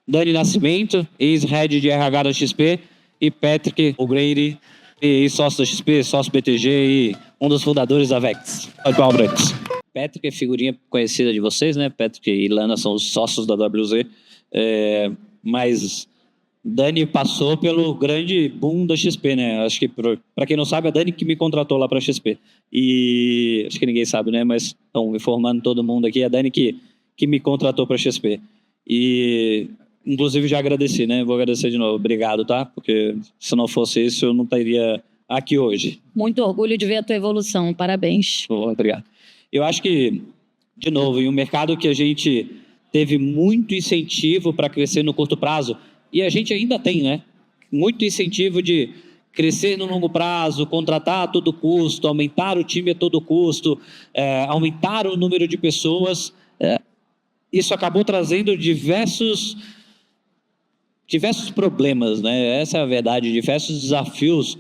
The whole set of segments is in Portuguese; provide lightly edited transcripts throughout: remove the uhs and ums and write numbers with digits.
Dani Nascimento, ex-head de RH da XP, e Patrick O'Grady, ex-sócio da XP, sócio BTG e um dos fundadores da Vex. Palmas. Patrick é figurinha conhecida de vocês, né? Patrick e Ilana são os sócios da WZ, mas Dani passou pelo grande boom da XP, né? Acho que, para quem não sabe, a Dani que me contratou lá para a XP. E acho que ninguém sabe, né? Mas estão informando todo mundo aqui, a Dani que me contratou para a XP. E, inclusive, já agradeci, né? Vou agradecer de novo. Obrigado, tá? Porque se não fosse isso, eu não estaria aqui hoje. Muito orgulho de ver a tua evolução. Parabéns. Obrigado. Eu acho que, de novo, em um mercado que a gente teve muito incentivo para crescer no curto prazo, e a gente ainda tem, né? Muito incentivo de crescer no longo prazo, contratar a todo custo, aumentar o time a todo custo, aumentar o número de pessoas. Isso acabou trazendo diversos problemas, né? Essa é a verdade, diversos desafios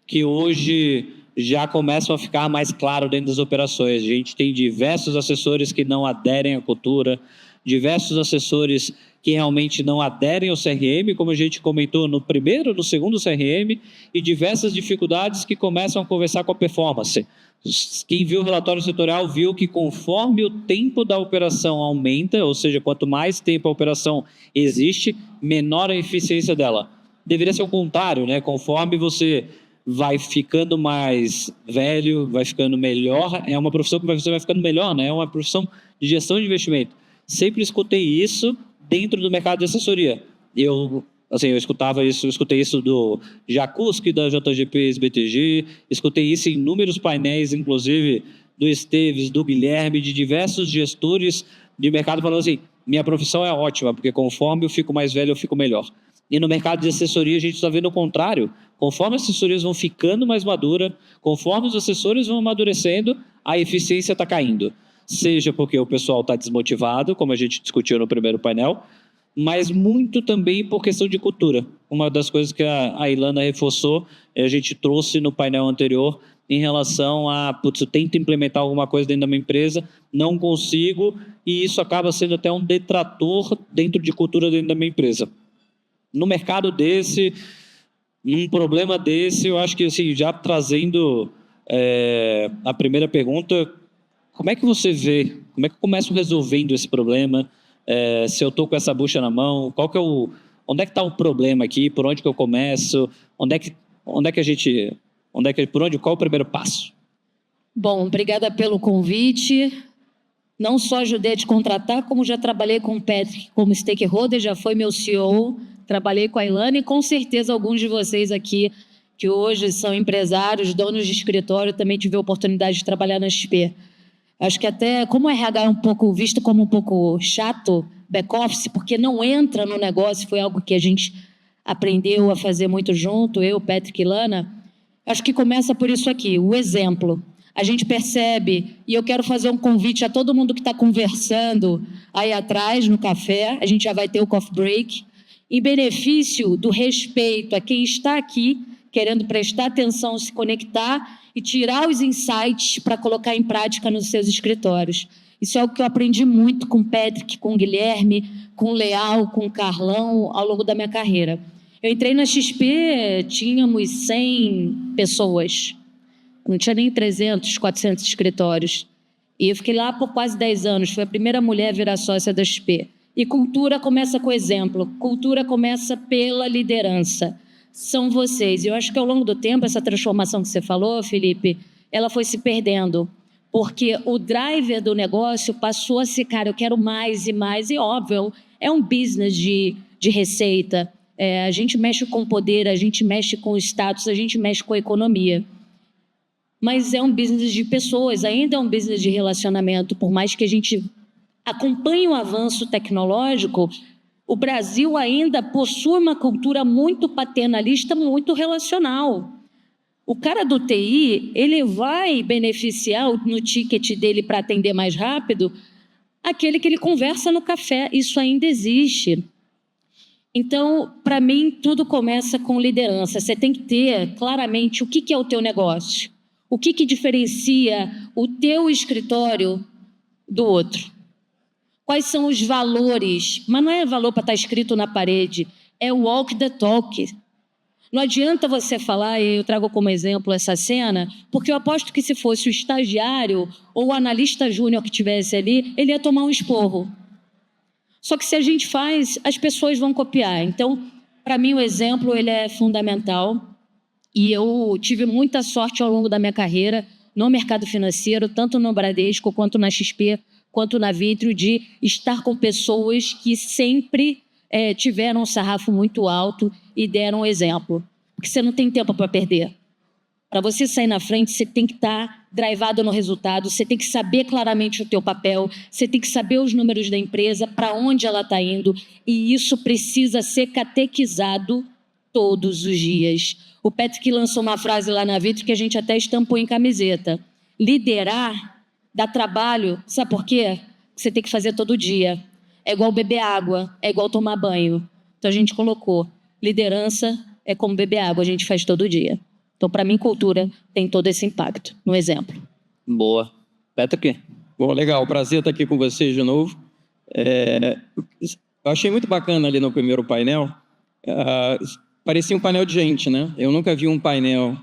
que hoje já começam a ficar mais claro dentro das operações. A gente tem diversos assessores que não aderem à cultura, diversos assessores que realmente não aderem ao CRM, como a gente comentou no primeiro, no segundo CRM, e diversas dificuldades que começam a conversar com a performance. Quem viu o relatório setorial viu que conforme o tempo da operação aumenta, ou seja, quanto mais tempo a operação existe, menor a eficiência dela. Deveria ser o contrário, né? Conforme você vai ficando mais velho, vai ficando melhor, é uma profissão que você vai ficando melhor, né? É uma profissão de gestão de investimento. Sempre escutei isso dentro do mercado de assessoria. Eu escutei isso do Jacuski, da JGP ex-BTG, escutei isso em inúmeros painéis, inclusive do Esteves, do Guilherme, de diversos gestores de mercado falando assim, minha profissão é ótima, porque conforme eu fico mais velho, eu fico melhor. E no mercado de assessoria, a gente está vendo o contrário. Conforme as assessorias vão ficando mais maduras, conforme os assessores vão amadurecendo, a eficiência está caindo. Seja porque o pessoal está desmotivado, como a gente discutiu no primeiro painel, mas muito também por questão de cultura. Uma das coisas que a Ilana reforçou, a gente trouxe no painel anterior, em relação a, eu tento implementar alguma coisa dentro da minha empresa, não consigo, e isso acaba sendo até um detrator dentro de cultura dentro da minha empresa. No mercado desse, num problema desse, eu acho que assim, já trazendo a primeira pergunta, como é que você vê, como é que eu começo resolvendo esse problema? Se eu estou com essa bucha na mão, onde é que está o problema aqui? Por onde que eu começo? Qual é o primeiro passo? Bom, obrigada pelo convite. Não só ajudei a te contratar, como já trabalhei com o Patrick como stakeholder, já foi meu CEO, trabalhei com a Ilana e com certeza alguns de vocês aqui que hoje são empresários, donos de escritório, também tive a oportunidade de trabalhar na XP. Acho que até, como o RH é um pouco visto como um pouco chato, back-office, porque não entra no negócio, foi algo que a gente aprendeu a fazer muito junto, eu, Patrick e Ilana, acho que começa por isso aqui, o exemplo. A gente percebe, e eu quero fazer um convite a todo mundo que está conversando aí atrás, no café, a gente já vai ter o coffee break, em benefício do respeito a quem está aqui, querendo prestar atenção, se conectar e tirar os insights para colocar em prática nos seus escritórios. Isso é algo que eu aprendi muito com o Patrick, com o Guilherme, com o Leal, com o Carlão, ao longo da minha carreira. Eu entrei na XP, tínhamos 100 pessoas, não tinha nem 300, 400 escritórios. E eu fiquei lá por quase 10 anos, fui a primeira mulher a virar sócia da XP. E cultura começa com exemplo, cultura começa pela liderança. São vocês. Eu acho que ao longo do tempo, essa transformação que você falou, Felipe, ela foi se perdendo. Porque o driver do negócio passou a ser, cara, eu quero mais e mais. E óbvio, é um business de receita. A gente mexe com poder, a gente mexe com status, a gente mexe com a economia. Mas é um business de pessoas, ainda é um business de relacionamento. Por mais que a gente acompanhe o avanço tecnológico, o Brasil ainda possui uma cultura muito paternalista, muito relacional. O cara do TI, ele vai beneficiar no ticket dele para atender mais rápido aquele que ele conversa no café. Isso ainda existe. Então, para mim, tudo começa com liderança. Você tem que ter claramente o que é o teu negócio. O que diferencia o teu escritório do outro. Quais são os valores? Mas não é valor para estar escrito na parede, é walk the talk. Não adianta você falar, e eu trago como exemplo essa cena, porque eu aposto que se fosse o estagiário ou o analista júnior que estivesse ali, ele ia tomar um esporro. Só que se a gente faz, as pessoas vão copiar. Então, para mim, o exemplo ele é fundamental. E eu tive muita sorte ao longo da minha carreira no mercado financeiro, tanto no Bradesco, quanto na XP, quanto na Vitrio, de estar com pessoas que sempre tiveram um sarrafo muito alto e deram exemplo. Porque você não tem tempo para perder. Para você sair na frente, você tem que estar drivado no resultado, você tem que saber claramente o teu papel, você tem que saber os números da empresa, para onde ela está indo, e isso precisa ser catequizado todos os dias. O Patrick lançou uma frase lá na Vitrio que a gente até estampou em camiseta. Liderar dá trabalho, sabe por quê? Você tem que fazer todo dia. É igual beber água, é igual tomar banho. Então a gente colocou, liderança é como beber água, a gente faz todo dia. Então, para mim, cultura tem todo esse impacto, no exemplo. Boa. Patrick? Bom, legal. Prazer estar aqui com vocês de novo. Eu achei muito bacana ali no primeiro painel. Parecia um painel de gente, né? Eu nunca vi um painel,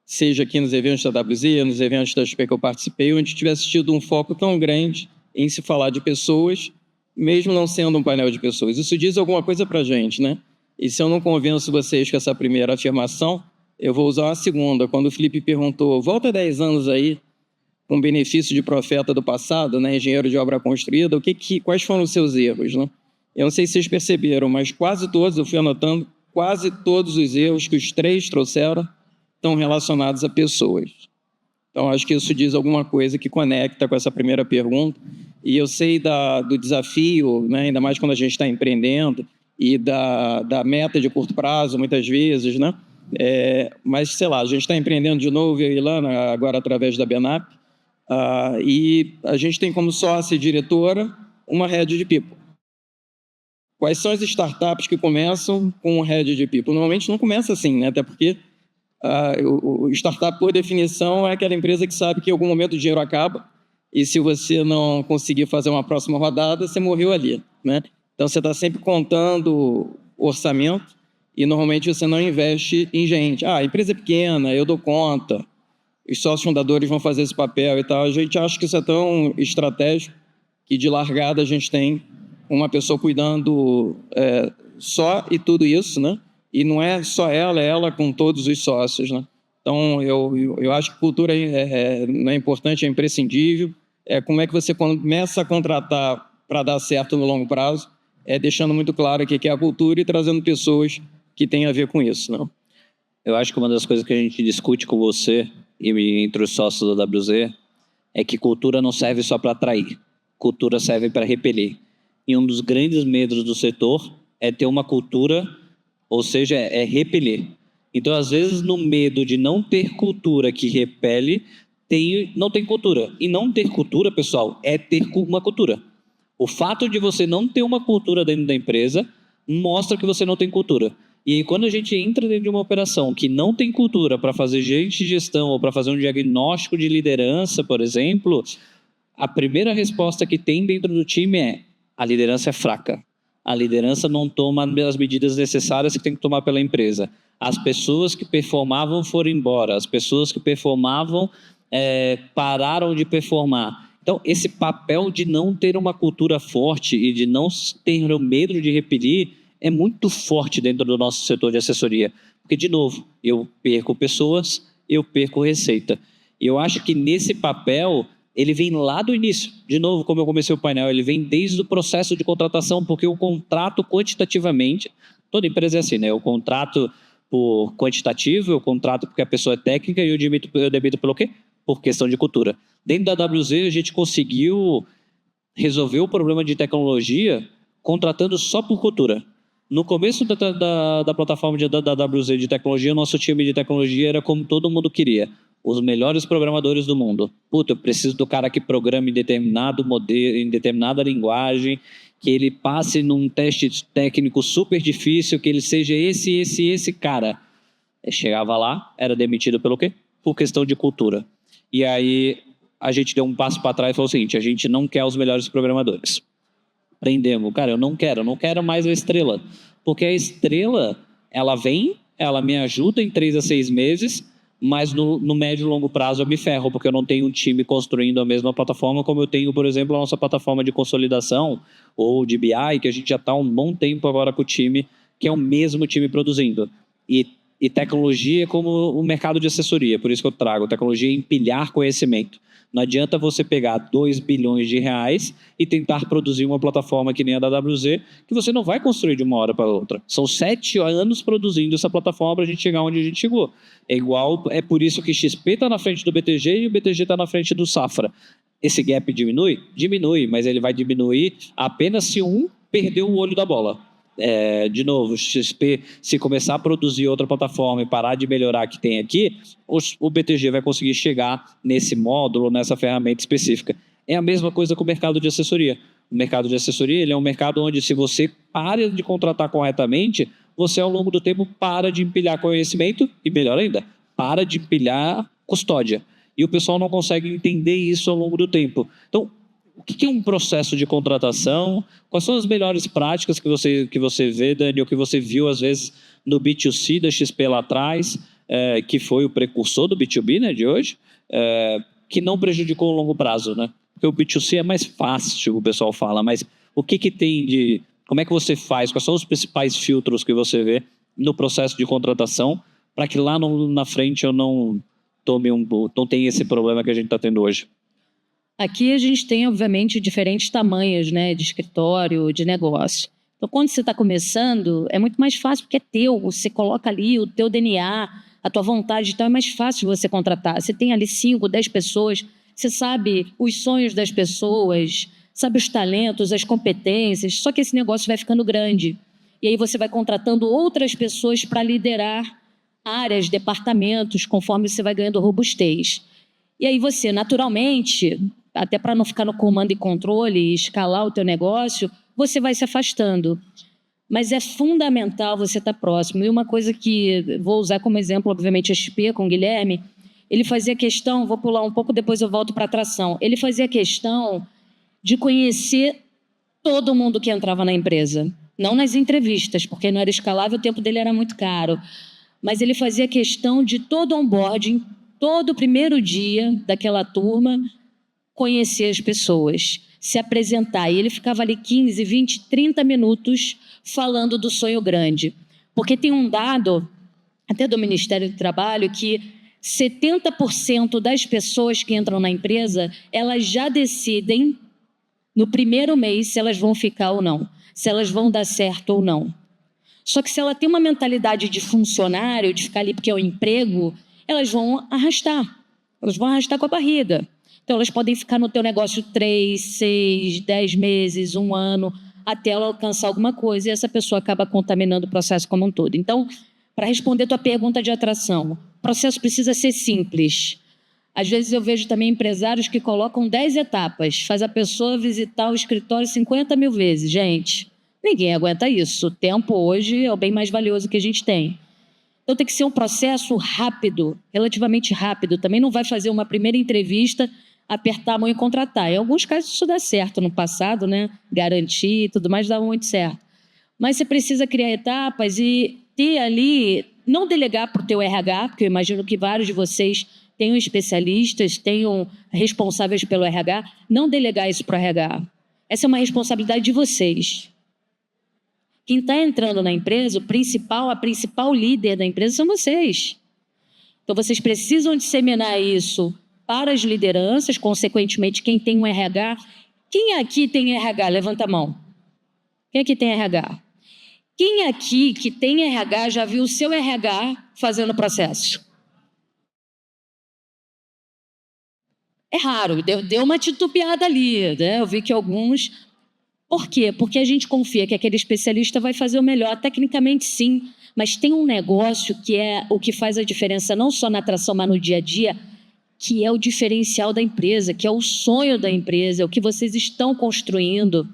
seja aqui nos eventos da WZ, nos eventos da XP que eu participei, onde tivesse tido um foco tão grande em se falar de pessoas, mesmo não sendo um painel de pessoas. Isso diz alguma coisa para a gente, né? E se eu não convenço vocês com essa primeira afirmação, eu vou usar a segunda. Quando o Felipe perguntou, volta 10 anos aí, com benefício de profeta do passado, né, engenheiro de obra construída, quais foram os seus erros, né? Eu não sei se vocês perceberam, mas quase todos, eu fui anotando, quase todos os erros que os três trouxeram estão relacionados a pessoas. Então, acho que isso diz alguma coisa que conecta com essa primeira pergunta. E eu sei do desafio, né, ainda mais quando a gente está empreendendo, e da meta de curto prazo, muitas vezes, né? Mas, sei lá, a gente está empreendendo de novo, eu e Ilana, agora através da Benap, e a gente tem como sócia e diretora uma head de people. Quais são as startups que começam com um head de people? Normalmente não começa assim, né? Até porque o startup, por definição, é aquela empresa que sabe que em algum momento o dinheiro acaba e se você não conseguir fazer uma próxima rodada, você morreu ali, né? Então, você está sempre contando orçamento e, normalmente, você não investe em gente. A empresa é pequena, eu dou conta, os sócios fundadores vão fazer esse papel e tal. A gente acha que isso é tão estratégico que, de largada, a gente tem uma pessoa cuidando só e tudo isso, né? E não é só ela, é ela com todos os sócios, né? Então, eu acho que cultura não é importante, é imprescindível. Como é que você começa a contratar para dar certo no longo prazo, deixando muito claro o que é a cultura e trazendo pessoas que têm a ver com isso, não? Eu acho que uma das coisas que a gente discute com você e entre os sócios da WZ é que cultura não serve só para atrair, cultura serve para repelir. E um dos grandes medos do setor é ter uma cultura, ou seja, é repelir. Então, às vezes, no medo de não ter cultura que repele, não tem cultura. E não ter cultura, pessoal, é ter uma cultura. O fato de você não ter uma cultura dentro da empresa mostra que você não tem cultura. E aí, quando a gente entra dentro de uma operação que não tem cultura para fazer gestão ou para fazer um diagnóstico de liderança, por exemplo, a primeira resposta que tem dentro do time é: a liderança é fraca. A liderança não toma as medidas necessárias que tem que tomar pela empresa. As pessoas que performavam foram embora. As pessoas que performavam pararam de performar. Então, esse papel de não ter uma cultura forte e de não ter o medo de repelir é muito forte dentro do nosso setor de assessoria. Porque, de novo, eu perco pessoas, eu perco receita. E eu acho que nesse papel, ele vem lá do início. De novo, como eu comecei o painel, ele vem desde o processo de contratação, porque o contrato quantitativamente, toda empresa é assim, né? Eu contrato por quantitativo, eu contrato porque a pessoa é técnica e eu debito pelo quê? Por questão de cultura. Dentro da WZ, a gente conseguiu resolver o problema de tecnologia contratando só por cultura. No começo da plataforma da WZ de tecnologia, o nosso time de tecnologia era como todo mundo queria. Os melhores programadores do mundo. Puta, eu preciso do cara que programe em determinado modelo, em determinada linguagem, que ele passe num teste técnico super difícil, que ele seja esse cara. Eu chegava lá, era demitido pelo quê? Por questão de cultura. E aí a gente deu um passo para trás e falou o seguinte: a gente não quer os melhores programadores. Prendemos. Cara, eu não quero mais a estrela. Porque a estrela, ela vem, ela me ajuda em 3 a 6 meses, mas no médio e longo prazo eu me ferro, porque eu não tenho um time construindo a mesma plataforma como eu tenho, por exemplo, a nossa plataforma de consolidação ou de BI, que a gente já está há um bom tempo agora com o time, que é o mesmo time produzindo. E tecnologia é como o mercado de assessoria, por isso que eu trago. Tecnologia é empilhar conhecimento. Não adianta você pegar 2 bilhões de reais e tentar produzir uma plataforma que nem a da WZ, que você não vai construir de uma hora para outra. São 7 anos produzindo essa plataforma para a gente chegar onde a gente chegou. É por isso que XP está na frente do BTG e o BTG está na frente do Safra. Esse gap diminui? Diminui, mas ele vai diminuir apenas se um perder o olho da bola. De novo, o XP, se começar a produzir outra plataforma e parar de melhorar a que tem aqui, o BTG vai conseguir chegar nesse módulo, nessa ferramenta específica. É a mesma coisa com o mercado de assessoria. O mercado de assessoria ele é um mercado onde, se você para de contratar corretamente, você, ao longo do tempo, para de empilhar conhecimento e, melhor ainda, para de empilhar custódia. E o pessoal não consegue entender isso ao longo do tempo. Então, o que é um processo de contratação? Quais são as melhores práticas que você vê, Dani, ou que você viu, às vezes, no B2C da XP lá atrás, que foi o precursor do B2B, né, de hoje, que não prejudicou o longo prazo, né? Porque o B2C é mais fácil, o pessoal fala, mas o que tem de... Como é que você faz? Quais são os principais filtros que você vê no processo de contratação para que lá na frente eu não tenha esse problema que a gente está tendo hoje? Aqui a gente tem, obviamente, diferentes tamanhos, né, de escritório, de negócio. Então, quando você está começando, é muito mais fácil porque é teu. Você coloca ali o teu DNA, a tua vontade, então é mais fácil de você contratar. Você tem ali 5, 10 pessoas, você sabe os sonhos das pessoas, sabe os talentos, as competências, só que esse negócio vai ficando grande. E aí você vai contratando outras pessoas para liderar áreas, departamentos, conforme você vai ganhando robustez. E aí você, naturalmente, até para não ficar no comando e controle e escalar o teu negócio, você vai se afastando. Mas é fundamental você estar próximo. E uma coisa que vou usar como exemplo, obviamente, a XP com o Guilherme, ele fazia questão, vou pular um pouco, depois eu volto para a atração, ele fazia questão de conhecer todo mundo que entrava na empresa. Não nas entrevistas, porque não era escalável, o tempo dele era muito caro. Mas ele fazia questão de todo onboarding, todo primeiro dia daquela turma, conhecer as pessoas, se apresentar. E ele ficava ali 15, 20, 30 minutos falando do sonho grande. Porque tem um dado, até do Ministério do Trabalho, que 70% das pessoas que entram na empresa, elas já decidem no primeiro mês se elas vão ficar ou não, se elas vão dar certo ou não. Só que se ela tem uma mentalidade de funcionário, de ficar ali porque é o emprego, elas vão arrastar com a barriga. Então, elas podem ficar no teu negócio 3, 6, 10 meses, 1 ano, até ela alcançar alguma coisa, e essa pessoa acaba contaminando o processo como um todo. Então, para responder a tua pergunta de atração, o processo precisa ser simples. Às vezes eu vejo também empresários que colocam 10 etapas, faz a pessoa visitar o escritório 50 mil vezes. Gente, ninguém aguenta isso. O tempo hoje é o bem mais valioso que a gente tem. Então tem que ser um processo rápido, relativamente rápido. Também não vai fazer uma primeira entrevista, apertar a mão e contratar. Em alguns casos isso dá certo no passado, né? Garantir e tudo mais dava muito certo. Mas você precisa criar etapas e ter ali, não delegar para o teu RH, porque eu imagino que vários de vocês tenham especialistas, tenham responsáveis pelo RH, não delegar isso para o RH. Essa é uma responsabilidade de vocês. Quem está entrando na empresa, a principal líder da empresa são vocês. Então, vocês precisam disseminar isso para as lideranças, consequentemente, quem tem um RH. Quem aqui tem RH? Levanta a mão. Quem aqui tem RH? Quem aqui que tem RH já viu o seu RH fazendo o processo? É raro, deu uma titubeada ali, né? Eu vi que alguns... Por quê? Porque a gente confia que aquele especialista vai fazer o melhor. Tecnicamente, sim, mas tem um negócio que é o que faz a diferença não só na atração, mas no dia a dia, que é o diferencial da empresa, que é o sonho da empresa, é o que vocês estão construindo.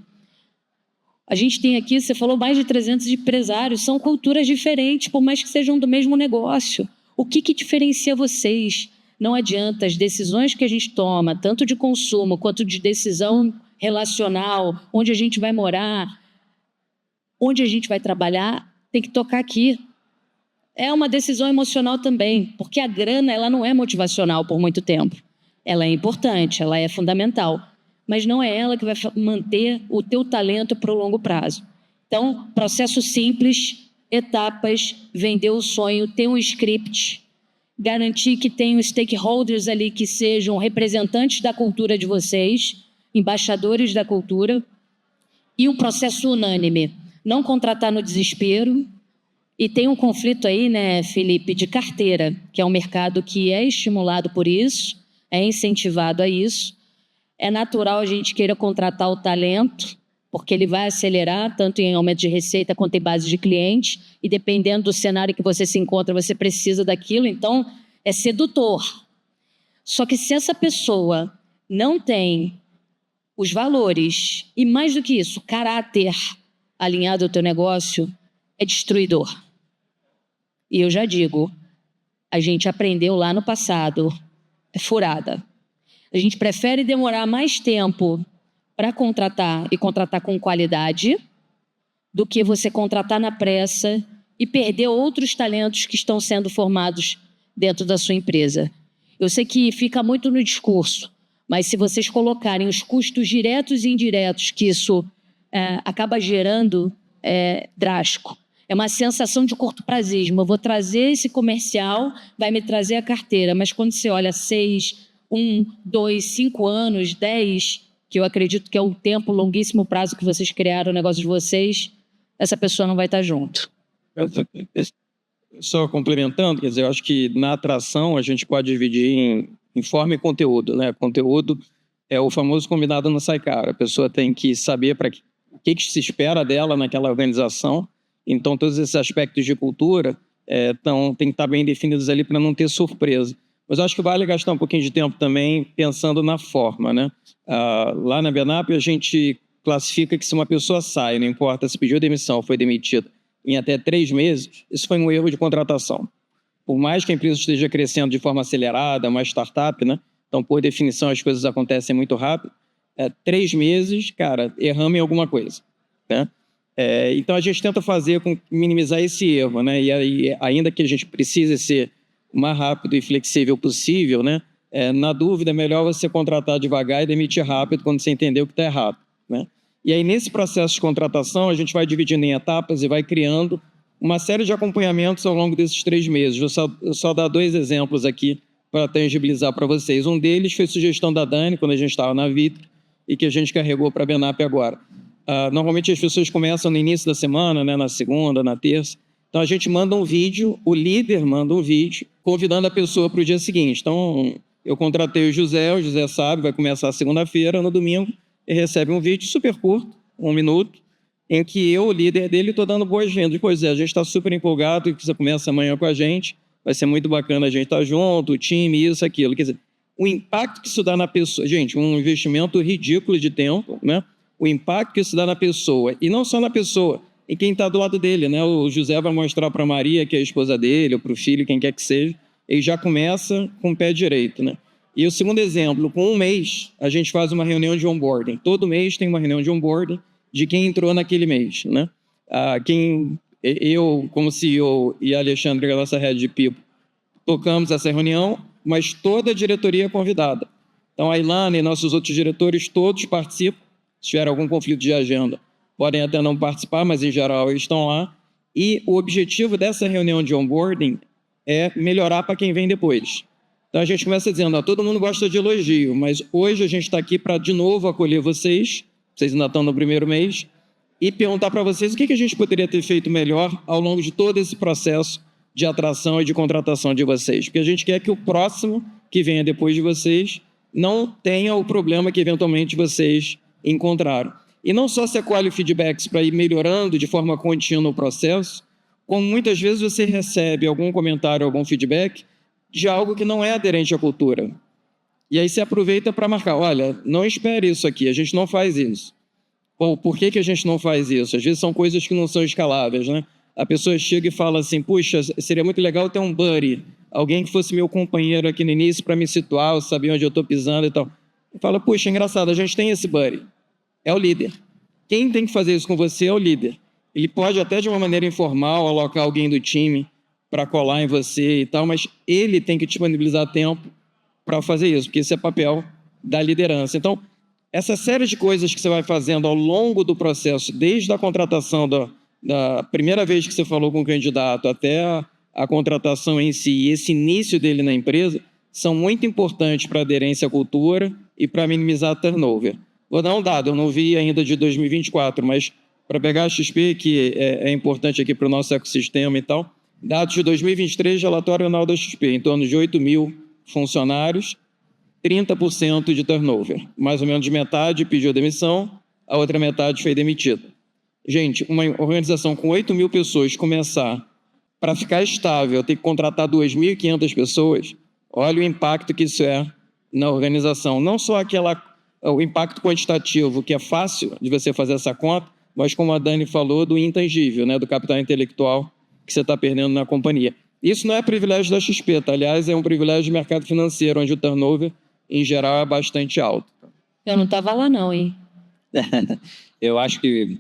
A gente tem aqui, você falou, mais de 300 empresários, são culturas diferentes, por mais que sejam do mesmo negócio. O que diferencia vocês? Não adianta, as decisões que a gente toma, tanto de consumo quanto de decisão relacional, onde a gente vai morar, onde a gente vai trabalhar, tem que tocar aqui. É uma decisão emocional também, porque a grana ela não é motivacional por muito tempo. Ela é importante, ela é fundamental, mas não é ela que vai manter o teu talento para o longo prazo. Então, processo simples, etapas, vender o sonho, ter um script, garantir que tenham stakeholders ali que sejam representantes da cultura de vocês, embaixadores da cultura, e um processo unânime. Não contratar no desespero. E tem um conflito aí, né, Felipe, de carteira, que é um mercado que é estimulado por isso, é incentivado a isso. É natural a gente queira contratar o talento, porque ele vai acelerar, tanto em aumento de receita quanto em base de cliente, e dependendo do cenário que você se encontra, você precisa daquilo, então é sedutor. Só que se essa pessoa não tem os valores, e mais do que isso, caráter alinhado ao teu negócio, é destruidor. E eu já digo, a gente aprendeu lá no passado, é furada. A gente prefere demorar mais tempo para contratar e contratar com qualidade do que você contratar na pressa e perder outros talentos que estão sendo formados dentro da sua empresa. Eu sei que fica muito no discurso, mas se vocês colocarem os custos diretos e indiretos que isso acaba gerando, é drástico. É uma sensação de curto-prazismo. Eu vou trazer esse comercial, vai me trazer a carteira, mas quando você olha 6, 1, 2, 5 anos, 10, que eu acredito que é o tempo, longuíssimo prazo que vocês criaram o negócio de vocês, essa pessoa não vai estar junto. Só complementando, quer dizer, eu acho que na atração a gente pode dividir em forma e conteúdo, né? Conteúdo é o famoso combinado não sai caro. A pessoa tem que saber o que se espera dela naquela organização. Então, todos esses aspectos de cultura tem que estar bem definidos ali para não ter surpresa. Mas eu acho que vale gastar um pouquinho de tempo também pensando na forma, né? Lá na Benap, a gente classifica que se uma pessoa sai, não importa se pediu demissão ou foi demitida, em até 3 meses, isso foi um erro de contratação. Por mais que a empresa esteja crescendo de forma acelerada, uma startup, né? Então, por definição, as coisas acontecem muito rápido. 3 meses, cara, erramos em alguma coisa, né? Então, a gente tenta minimizar esse erro, né? E aí, ainda que a gente precise ser o mais rápido e flexível possível, né? Na dúvida, é melhor você contratar devagar e demitir rápido quando você entender o que está errado, né? E aí, nesse processo de contratação, a gente vai dividindo em etapas e vai criando uma série de acompanhamentos ao longo desses 3 meses. Vou só dar 2 exemplos aqui para tangibilizar para vocês. Um deles foi sugestão da Dani, quando a gente estava na Vitro, e que a gente carregou para a Benap agora. Normalmente as pessoas começam no início da semana, né, na segunda, na terça. Então a gente manda um vídeo, o líder manda um vídeo convidando a pessoa para o dia seguinte. Então eu contratei o José sabe, vai começar a segunda-feira, no domingo ele recebe um vídeo super curto, 1 minuto, em que eu, o líder dele, estou dando boas-vindas. Pois a gente está super empolgado e você começa amanhã com a gente, vai ser muito bacana a gente estar junto, o time, isso, aquilo. Quer dizer, o impacto que isso dá na pessoa... Gente, um investimento ridículo de tempo, né? O impacto que isso dá na pessoa, e não só na pessoa, em quem está do lado dele, né? O José vai mostrar para a Maria, que é a esposa dele, ou para o filho, quem quer que seja, ele já começa com o pé direito, né? E o segundo exemplo, com 1 mês, a gente faz uma reunião de onboarding. Todo mês tem uma reunião de onboarding de quem entrou naquele mês, né? Eu, como CEO, e a Alexandre, a nossa head de People, tocamos essa reunião, mas toda a diretoria é convidada. Então, a Ilana e nossos outros diretores, todos participam. Se tiver algum conflito de agenda, podem até não participar, mas, em geral, eles estão lá. E o objetivo dessa reunião de onboarding é melhorar para quem vem depois. Então, a gente começa dizendo, todo mundo gosta de elogio, mas hoje a gente está aqui para, de novo, acolher vocês ainda estão no primeiro mês, e perguntar para vocês o que a gente poderia ter feito melhor ao longo de todo esse processo de atração e de contratação de vocês. Porque a gente quer que o próximo que venha depois de vocês não tenha o problema que, eventualmente, vocês encontraram. E não só se acolhe feedbacks para ir melhorando de forma contínua o processo, como muitas vezes você recebe algum comentário, algum feedback de algo que não é aderente à cultura. E aí você aproveita para marcar, olha, não espere isso aqui, a gente não faz isso. Bom, por que a gente não faz isso? Às vezes são coisas que não são escaláveis, né? A pessoa chega e fala assim, puxa, seria muito legal ter um buddy, alguém que fosse meu companheiro aqui no início para me situar, eu saber onde eu estou pisando e tal. E fala, puxa, engraçado, a gente tem esse buddy, é o líder. Quem tem que fazer isso com você é o líder. Ele pode até de uma maneira informal alocar alguém do time para colar em você e tal, mas ele tem que disponibilizar tempo para fazer isso, porque esse é papel da liderança. Então, essa série de coisas que você vai fazendo ao longo do processo, desde a contratação da primeira vez que você falou com o candidato até a contratação em si, e esse início dele na empresa, são muito importantes para a aderência à cultura e para minimizar turnover. Vou dar um dado, eu não vi ainda de 2024, mas para pegar a XP, que é importante aqui para o nosso ecossistema e tal, dados de 2023, relatório anual da XP, em torno de 8 mil funcionários, 30% de turnover. Mais ou menos metade pediu demissão, a outra metade foi demitida. Gente, uma organização com 8 mil pessoas começar, para ficar estável, ter que contratar 2.500 pessoas, olha o impacto que isso é na organização. Não só o impacto quantitativo, que é fácil de você fazer essa conta, mas como a Dani falou, do intangível, né, do capital intelectual que você está perdendo na companhia. Isso não é privilégio da XP, tá? Aliás, é um privilégio do mercado financeiro, onde o turnover, em geral, é bastante alto. Eu não estava lá não, hein? Eu acho que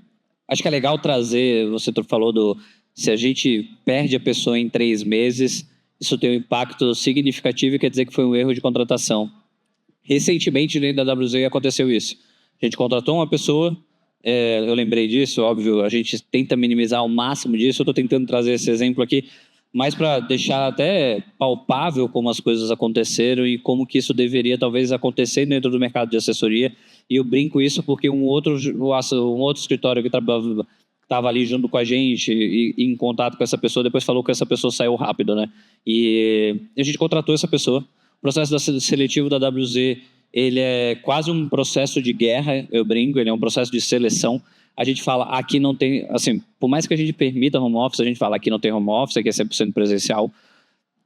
é legal trazer, você falou se a gente perde a pessoa em 3 meses, isso tem um impacto significativo e quer dizer que foi um erro de contratação. Recentemente, dentro da WZ, aconteceu isso. A gente contratou uma pessoa, eu lembrei disso, óbvio, a gente tenta minimizar ao máximo disso, eu estou tentando trazer esse exemplo aqui, mas para deixar até palpável como as coisas aconteceram e como que isso deveria talvez acontecer dentro do mercado de assessoria. E eu brinco isso porque um outro escritório que estava ali junto com a gente e em contato com essa pessoa, depois falou que essa pessoa saiu rápido, né? E a gente contratou essa pessoa. O processo seletivo da WZ, ele é quase um processo de guerra, eu brinco, ele é um processo de seleção. A gente fala, aqui não tem, assim, por mais que a gente permita home office, a gente fala, aqui não tem home office, aqui é 100% presencial.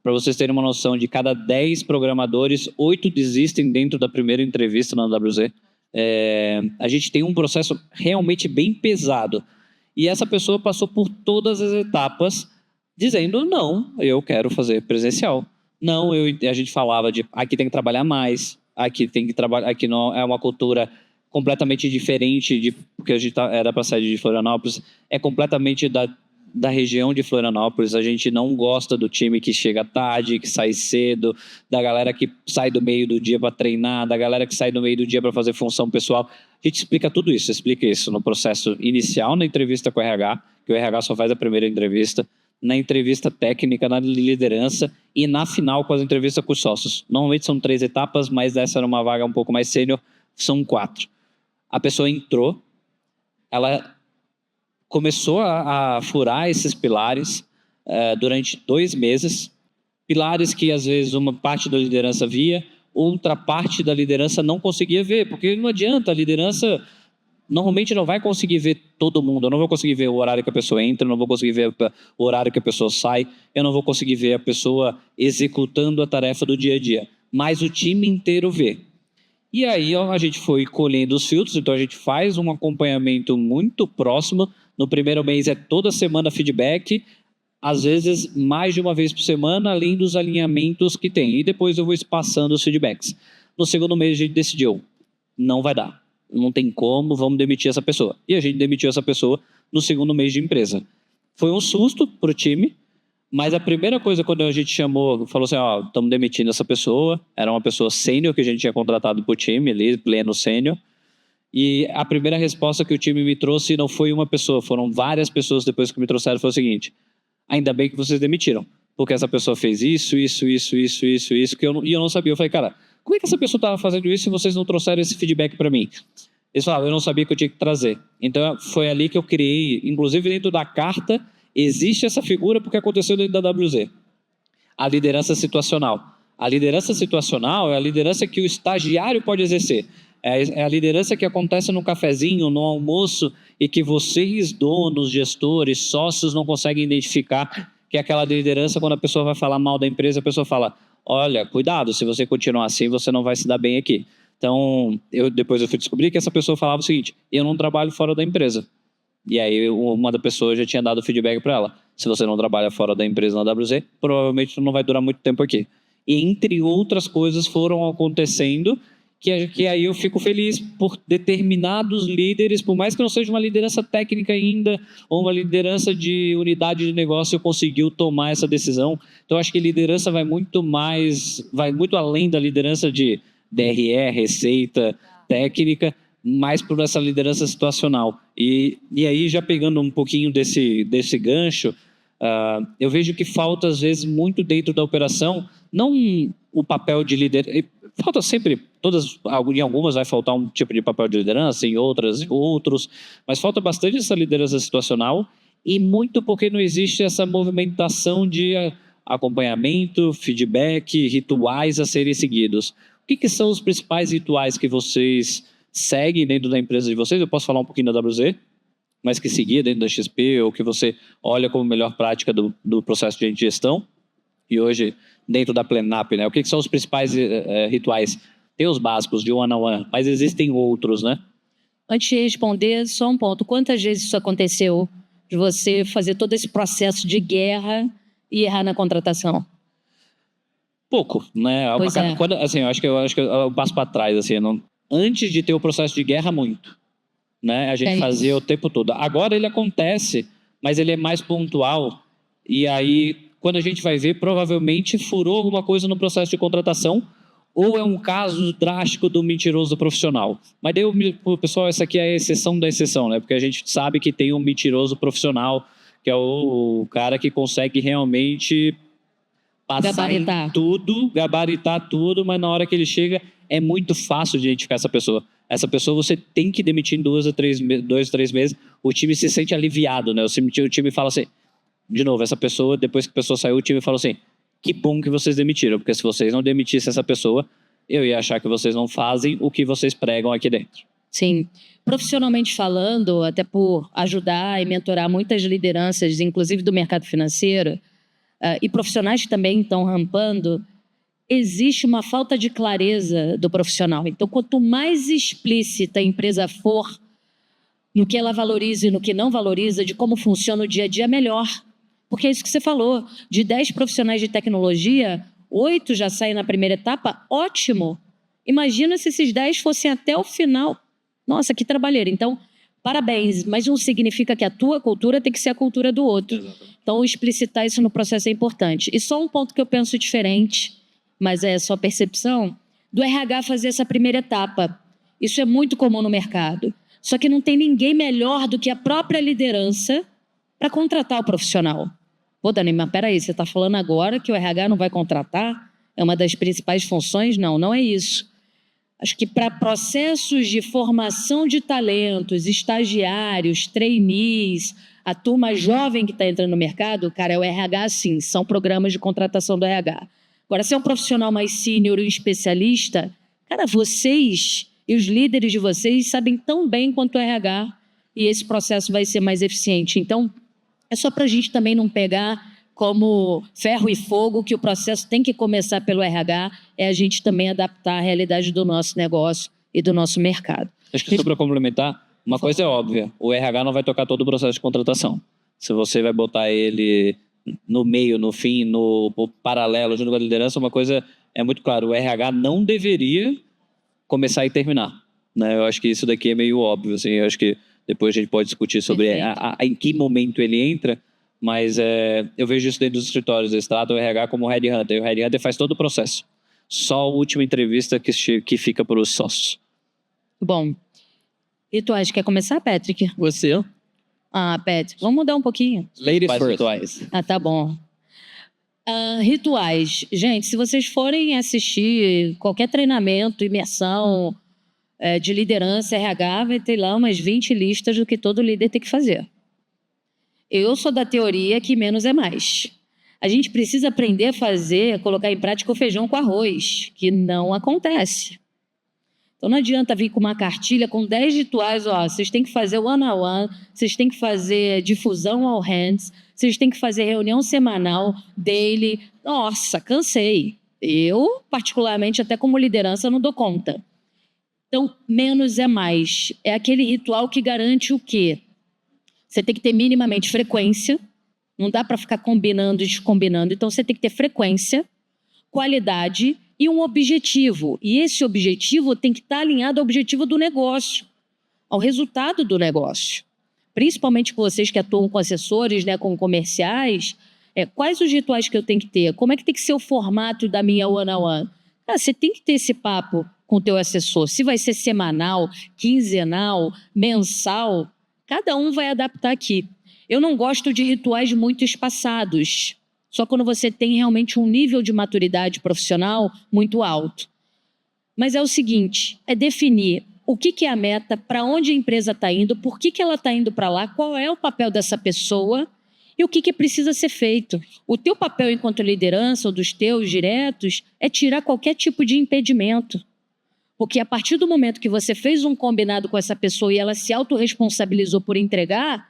Para vocês terem uma noção, de cada 10 programadores, 8 desistem dentro da primeira entrevista na WZ. A gente tem um processo realmente bem pesado. E essa pessoa passou por todas as etapas, dizendo, não, eu quero fazer presencial. Não, a gente falava de, aqui tem que trabalhar mais, aqui tem que trabalhar, aqui não é uma cultura completamente diferente porque a gente era para sair de Florianópolis, é completamente da região de Florianópolis. A gente não gosta do time que chega tarde, que sai cedo, da galera que sai do meio do dia para treinar, da galera que sai do meio do dia para fazer função pessoal. A gente explica tudo isso, explica isso no processo inicial, na entrevista com o RH, que o RH só faz a primeira entrevista, na entrevista técnica, na liderança e na final com as entrevistas com os sócios. Normalmente são 3 etapas, mas essa era uma vaga um pouco mais sênior, são 4. A pessoa entrou, ela começou a furar esses pilares durante 2 meses, pilares que às vezes uma parte da liderança via, outra parte da liderança não conseguia ver, porque não adianta, a liderança normalmente não vai conseguir ver todo mundo, eu não vou conseguir ver o horário que a pessoa entra, eu não vou conseguir ver o horário que a pessoa sai, eu não vou conseguir ver a pessoa executando a tarefa do dia a dia, mas o time inteiro vê. E aí a gente foi colhendo os filtros, então a gente faz um acompanhamento muito próximo. No primeiro mês é toda semana feedback, às vezes mais de uma vez por semana, além dos alinhamentos que tem. E depois eu vou espaçando os feedbacks. No segundo mês a gente decidiu, não vai dar, não tem como, vamos demitir essa pessoa. E a gente demitiu essa pessoa no segundo mês de empresa. Foi um susto para o time, mas a primeira coisa quando a gente chamou, falou assim, ó, estamos demitindo essa pessoa, era uma pessoa sênior que a gente tinha contratado para o time, ali, pleno sênior, e a primeira resposta que o time me trouxe não foi uma pessoa, foram várias pessoas depois que me trouxeram, foi o seguinte, ainda bem que vocês demitiram, porque essa pessoa fez isso, que eu não sabia. Eu falei, cara, como é que essa pessoa estava fazendo isso e vocês não trouxeram esse feedback para mim? Eles falaram, eu não sabia que eu tinha que trazer. Então foi ali que eu criei, inclusive dentro da carta, existe essa figura porque aconteceu dentro da WZ. A liderança situacional. A liderança situacional é a liderança que o estagiário pode exercer. É a liderança que acontece no cafezinho, no almoço, e que vocês, donos, gestores, sócios, não conseguem identificar, que é aquela liderança quando a pessoa vai falar mal da empresa, a pessoa fala, olha, cuidado, se você continuar assim, você não vai se dar bem aqui. Então, depois eu fui descobrir que essa pessoa falava o seguinte, eu não trabalho fora da empresa. E aí uma da pessoa já tinha dado feedback para ela. Se você não trabalha fora da empresa na WZ, provavelmente não vai durar muito tempo aqui. E entre outras coisas foram acontecendo que aí eu fico feliz por determinados líderes, por mais que não seja uma liderança técnica ainda, ou uma liderança de unidade de negócio, conseguiu tomar essa decisão. Então, acho que liderança vai muito além da liderança de DRE, receita, técnica, mais por essa liderança situacional. E aí, já pegando um pouquinho desse gancho, eu vejo que falta, às vezes, muito dentro da operação, não o papel de líder. Falta sempre, em algumas vai faltar um tipo de papel de liderança, em outras, outros, mas falta bastante essa liderança situacional e muito porque não existe essa movimentação de acompanhamento, feedback, rituais a serem seguidos. O que são os principais rituais que vocês seguem dentro da empresa de vocês? Eu posso falar um pouquinho da WZ, mas que seguia dentro da XP, ou que você olha como melhor prática do processo de gestão, e hoje dentro da Plenap, né? O que são os principais rituais? Tem os básicos de one-on-one, mas existem outros, né? Antes de responder, só um ponto. Quantas vezes isso aconteceu de você fazer todo esse processo de guerra e errar na contratação? Pouco, né? Pois é. Assim, eu acho que eu passo para trás, assim, antes de ter o processo de guerra, muito, né? A gente fazia o tempo todo. Agora ele acontece, mas ele é mais pontual. E aí, quando a gente vai ver, provavelmente furou alguma coisa no processo de contratação, ou é um caso drástico do mentiroso profissional. Mas daí, pessoal, essa aqui é a exceção da exceção, né? Porque a gente sabe que tem um mentiroso profissional, que é o cara que consegue realmente passar gabaritar tudo, mas na hora que ele chega, é muito fácil de identificar essa pessoa. Essa pessoa você tem que demitir em 2 a 3 meses, o time se sente aliviado, né? O time fala assim, de novo, essa pessoa, depois que a pessoa saiu, o time falou assim, que bom que vocês demitiram, porque se vocês não demitissem essa pessoa, eu ia achar que vocês não fazem o que vocês pregam aqui dentro. Sim. Profissionalmente falando, até por ajudar e mentorar muitas lideranças, inclusive do mercado financeiro, e profissionais que também estão rampando, existe uma falta de clareza do profissional. Então, quanto mais explícita a empresa for no que ela valoriza e no que não valoriza, de como funciona o dia a dia, melhor. Porque é isso que você falou. De 10 profissionais de tecnologia, 8 já saem na primeira etapa, ótimo. Imagina se esses 10 fossem até o final. Nossa, que trabalheira. Então, parabéns, mas não significa que a tua cultura tem que ser a cultura do outro. Exatamente. Então, explicitar isso no processo é importante. E só um ponto que eu penso diferente, mas é só percepção, do RH fazer essa primeira etapa. Isso é muito comum no mercado. Só que não tem ninguém melhor do que a própria liderança para contratar o profissional. Pô, Dani, mas peraí, você está falando agora que o RH não vai contratar? É uma das principais funções? Não, não é isso. Acho que para processos de formação de talentos, estagiários, trainees, a turma jovem que está entrando no mercado, cara, é o RH sim, são programas de contratação do RH. Agora, se é um profissional mais sênior, um especialista, cara, vocês e os líderes de vocês sabem tão bem quanto o RH e esse processo vai ser mais eficiente. Então, é só para a gente também não pegar como ferro e fogo, que o processo tem que começar pelo RH, é a gente também adaptar a realidade do nosso negócio e do nosso mercado. Acho que só para complementar, uma coisa é óbvia, o RH não vai tocar todo o processo de contratação. Se você vai botar ele no meio, no fim, no paralelo, junto com a liderança, uma coisa é muito clara, o RH não deveria começar e terminar. Né? Eu acho que isso daqui é meio óbvio, assim, eu acho que depois a gente pode discutir sobre em que momento ele entra, mas eu vejo isso dentro dos escritórios, eles tratam o RH como headhunter, e o headhunter faz todo o processo. Só a última entrevista que fica para os sócios. Bom, e tu acha que quer começar, Patrick? Você? Ah, Patrick, vamos mudar um pouquinho. Ladies first. Rituais. Ah, tá bom. Rituais. Gente, se vocês forem assistir qualquer treinamento, imersão de liderança, RH, vai ter lá umas 20 listas do que todo líder tem que fazer. Eu sou da teoria que menos é mais. A gente precisa aprender a fazer, colocar em prática o feijão com arroz, que não acontece. Então não adianta vir com uma cartilha com 10 rituais, ó, vocês têm que fazer one-on-one, vocês têm que fazer difusão all hands, vocês têm que fazer reunião semanal, daily. Nossa, cansei. Eu, particularmente, até como liderança, não dou conta. Então, menos é mais. É aquele ritual que garante o quê? Você tem que ter minimamente frequência, não dá para ficar combinando e descombinando, então você tem que ter frequência, qualidade e um objetivo. E esse objetivo tem que estar alinhado ao objetivo do negócio, ao resultado do negócio. Principalmente com vocês que atuam com assessores, né, com comerciais, quais os rituais que eu tenho que ter? Como é que tem que ser o formato da minha one-on-one? Você tem que ter esse papo com o teu assessor. Se vai ser semanal, quinzenal, mensal, cada um vai adaptar aqui. Eu não gosto de rituais muito espaçados, só quando você tem realmente um nível de maturidade profissional muito alto. Mas é o seguinte, é definir o que é a meta, para onde a empresa está indo, por que ela está indo para lá, qual é o papel dessa pessoa e o que precisa ser feito. O teu papel enquanto liderança ou dos teus diretos é tirar qualquer tipo de impedimento. Porque a partir do momento que você fez um combinado com essa pessoa e ela se autorresponsabilizou por entregar,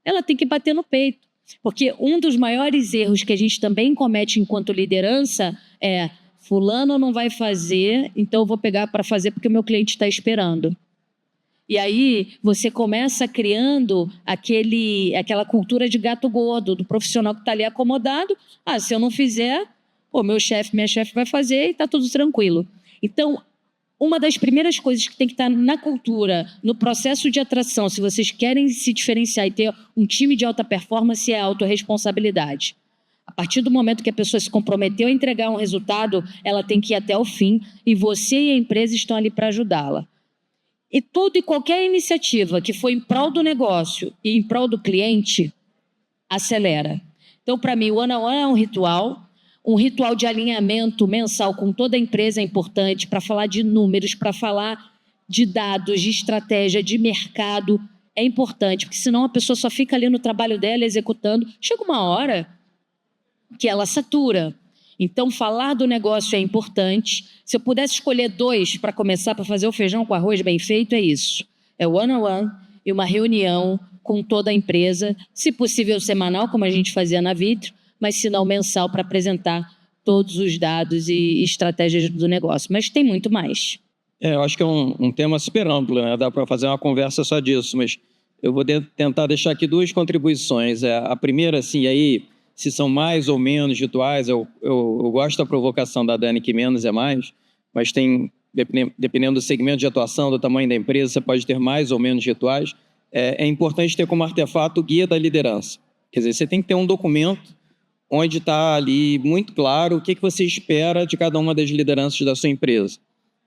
ela tem que bater no peito. Porque um dos maiores erros que a gente também comete enquanto liderança é: fulano não vai fazer, então eu vou pegar para fazer porque o meu cliente está esperando. E aí você começa criando aquela cultura de gato gordo, do profissional que está ali acomodado. Se eu não fizer, meu chefe, minha chefe vai fazer e está tudo tranquilo. Então, uma das primeiras coisas que tem que estar na cultura, no processo de atração, se vocês querem se diferenciar e ter um time de alta performance, é a autorresponsabilidade. A partir do momento que a pessoa se comprometeu a entregar um resultado, ela tem que ir até o fim e você e a empresa estão ali para ajudá-la. E toda e qualquer iniciativa que for em prol do negócio e em prol do cliente, acelera. Então, para mim, o one-on-one é um ritual de alinhamento mensal com toda a empresa é importante para falar de números, para falar de dados, de estratégia, de mercado. É importante, porque senão a pessoa só fica ali no trabalho dela, executando. Chega uma hora que ela satura. Então, falar do negócio é importante. Se eu pudesse escolher 2 para começar, para fazer o feijão com arroz bem feito, é isso. É o one-on-one e uma reunião com toda a empresa, se possível semanal, como a gente fazia na Vitro, mas se não mensal, para apresentar todos os dados e estratégias do negócio. Mas tem muito mais. Eu acho que é um tema super amplo, né? Dá para fazer uma conversa só disso, mas eu vou tentar deixar aqui 2 contribuições. A primeira, assim, aí, se são mais ou menos rituais, eu gosto da provocação da Dani, que menos é mais, mas tem, dependendo do segmento de atuação, do tamanho da empresa, você pode ter mais ou menos rituais. É importante ter como artefato o guia da liderança. Quer dizer, você tem que ter um documento onde está ali muito claro o que você espera de cada uma das lideranças da sua empresa.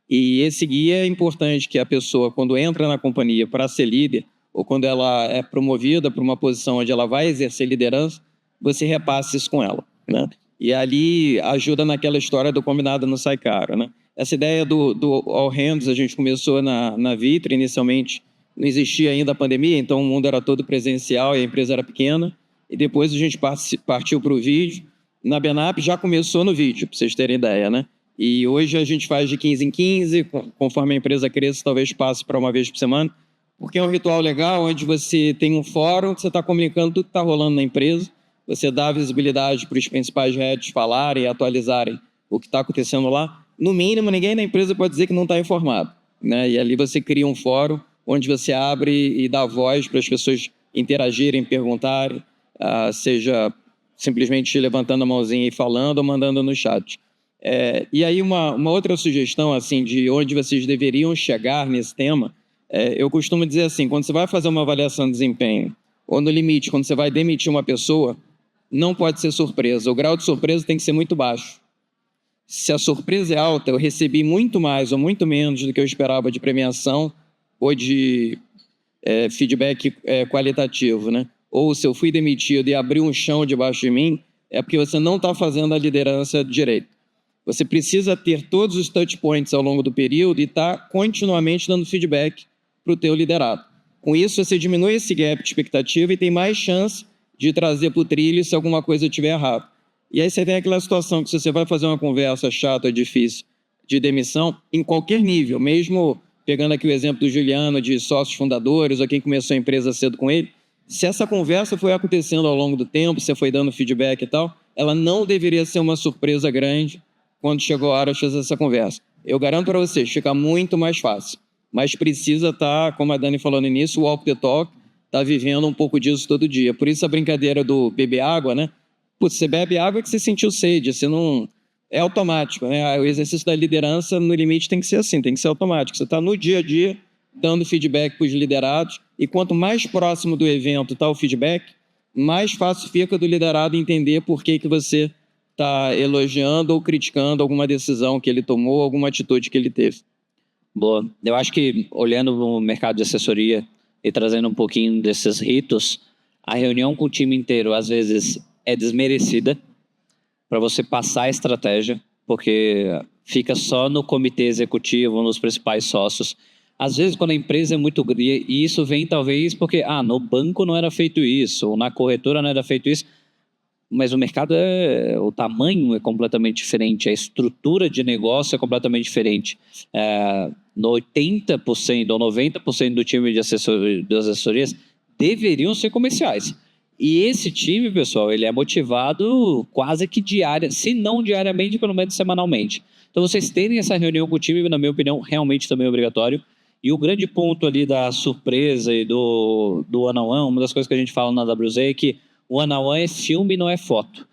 E esse guia é importante que a pessoa, quando entra na companhia para ser líder, ou quando ela é promovida para uma posição onde ela vai exercer liderança, você repasse isso com ela, né? E ali ajuda naquela história do combinado não sai caro, né? Essa ideia do all hands, a gente começou na Vitro, inicialmente não existia ainda a pandemia, então o mundo era todo presencial e a empresa era pequena. E depois a gente partiu para o vídeo. Na Benap já começou no vídeo, para vocês terem ideia, né? E hoje a gente faz de 15 em 15, conforme a empresa cresça, talvez passe para uma vez por semana, porque é um ritual legal, onde você tem um fórum, você está comunicando tudo que está rolando na empresa, você dá visibilidade para os principais heads falarem e atualizarem o que está acontecendo lá. No mínimo, ninguém na empresa pode dizer que não está informado, né? E ali você cria um fórum onde você abre e dá voz para as pessoas interagirem, perguntarem, seja simplesmente levantando a mãozinha e falando ou mandando no chat. E aí uma outra sugestão assim, de onde vocês deveriam chegar nesse tema, eu costumo dizer assim, quando você vai fazer uma avaliação de desempenho, ou no limite, quando você vai demitir uma pessoa, não pode ser surpresa. O grau de surpresa tem que ser muito baixo. Se a surpresa é alta, eu recebi muito mais ou muito menos do que eu esperava de premiação ou de feedback qualitativo, né? Ou se eu fui demitido e abriu um chão debaixo de mim, é porque você não está fazendo a liderança direito. Você precisa ter todos os touch points ao longo do período e estar continuamente dando feedback para o teu liderado. Com isso, você diminui esse gap de expectativa e tem mais chance de trazer para o trilho se alguma coisa estiver errada. E aí você tem aquela situação que se você vai fazer uma conversa chata, difícil, de demissão, em qualquer nível, mesmo pegando aqui o exemplo do Juliano, de sócios fundadores, ou quem começou a empresa cedo com ele, se essa conversa foi acontecendo ao longo do tempo, você foi dando feedback e tal, ela não deveria ser uma surpresa grande quando chegou a hora de fazer essa conversa. Eu garanto para vocês, fica muito mais fácil. Mas precisa estar, como a Dani falou no início, o walk the talk, está vivendo um pouco disso todo dia. Por isso a brincadeira do beber água, né? Putz, você bebe água que você sentiu sede, você não é automático, né? O exercício da liderança, no limite, tem que ser assim, tem que ser automático. Você está no dia a dia dando feedback para os liderados, e quanto mais próximo do evento está o feedback, mais fácil fica do liderado entender por que você está elogiando ou criticando alguma decisão que ele tomou, alguma atitude que ele teve. Boa. Eu acho que, olhando o mercado de assessoria e trazendo um pouquinho desses ritos, a reunião com o time inteiro, às vezes, é desmerecida para você passar a estratégia, porque fica só no comitê executivo, nos principais sócios. Às vezes, quando a empresa é muito grande, e isso vem talvez porque no banco não era feito isso, ou na corretora não era feito isso, mas o mercado o tamanho é completamente diferente, a estrutura de negócio é completamente diferente. No 80% ou 90% do time de assessorias deveriam ser comerciais. E esse time, pessoal, ele é motivado quase que se não diariamente, pelo menos semanalmente. Então, vocês terem essa reunião com o time, na minha opinião, realmente também é obrigatório. E o grande ponto ali da surpresa e do one-on-one, uma das coisas que a gente fala na WZ é que o one-on-one é filme, não é foto.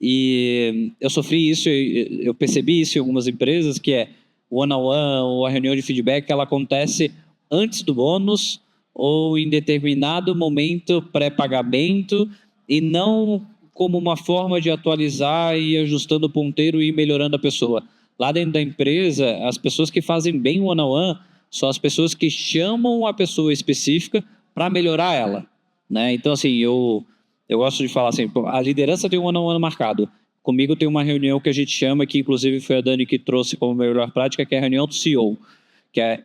E eu sofri isso, eu percebi isso em algumas empresas, que é o one-on-one ou a reunião de feedback, ela acontece antes do bônus ou em determinado momento pré-pagamento e não como uma forma de atualizar e ir ajustando o ponteiro e ir melhorando a pessoa. Lá dentro da empresa, as pessoas que fazem bem o one-on-one são as pessoas que chamam a pessoa específica para melhorar ela, né? Então, assim, eu gosto de falar assim, a liderança tem um one-on-one marcado. Comigo tem uma reunião que a gente chama, que inclusive foi a Dani que trouxe como melhor prática, que é a reunião do CEO, que é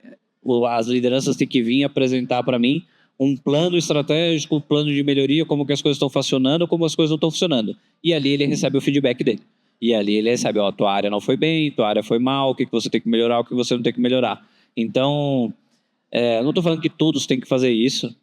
as lideranças têm que vir apresentar para mim um plano estratégico, um plano de melhoria, como que as coisas estão funcionando, como as coisas não estão funcionando. E ali ele recebe o feedback dele. E ali ele recebe, tua área não foi bem, tua área foi mal, o que você tem que melhorar, o que você não tem que melhorar. Então, não estou falando que todos têm que fazer isso,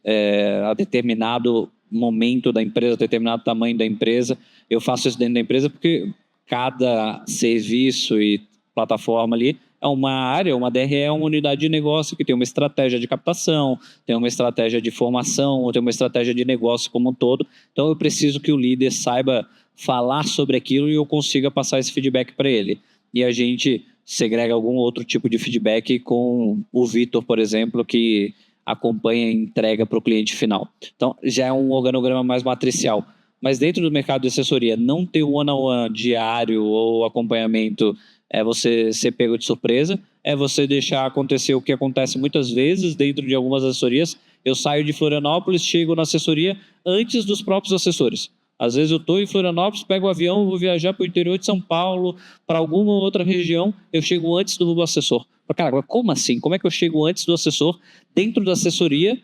a determinado momento da empresa, a determinado tamanho da empresa. Eu faço isso dentro da empresa porque cada serviço e plataforma ali é uma área, uma DRE é uma unidade de negócio que tem uma estratégia de captação, tem uma estratégia de formação, tem uma estratégia de negócio como um todo. Então, eu preciso que o líder saiba falar sobre aquilo e eu consiga passar esse feedback para ele. E a gente segrega algum outro tipo de feedback com o Vitor, por exemplo, que acompanha e entrega para o cliente final. Então, já é um organograma mais matricial. Mas dentro do mercado de assessoria, não ter o one-on-one diário ou acompanhamento é você ser pego de surpresa, é você deixar acontecer o que acontece muitas vezes dentro de algumas assessorias. Eu saio de Florianópolis, chego na assessoria antes dos próprios assessores. Às vezes eu estou em Florianópolis, pego o avião, vou viajar para o interior de São Paulo, para alguma outra região, eu chego antes do assessor. Cara, como assim? Como é que eu chego antes do assessor, dentro da assessoria,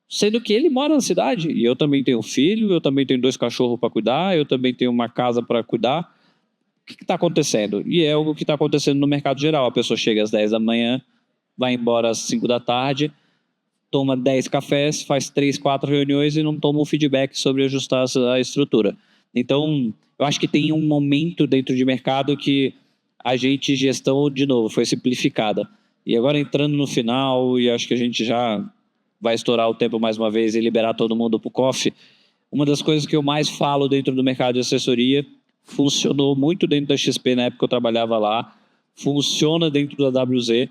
sendo que ele mora na cidade? E eu também tenho filho, eu também tenho 2 cachorros para cuidar, eu também tenho uma casa para cuidar. O que está acontecendo? E é o que está acontecendo no mercado geral. A pessoa chega às 10 da manhã, vai embora às 5 da tarde, toma 10 cafés, faz 3, 4 reuniões e não toma um feedback sobre ajustar a estrutura. Então, eu acho que tem um momento dentro de mercado que a gestão, de novo, foi simplificada. E agora entrando no final, e acho que a gente já vai estourar o tempo mais uma vez e liberar todo mundo para o coffee, uma das coisas que eu mais falo dentro do mercado de assessoria, funcionou muito dentro da XP na época que eu trabalhava lá, funciona dentro da WZ,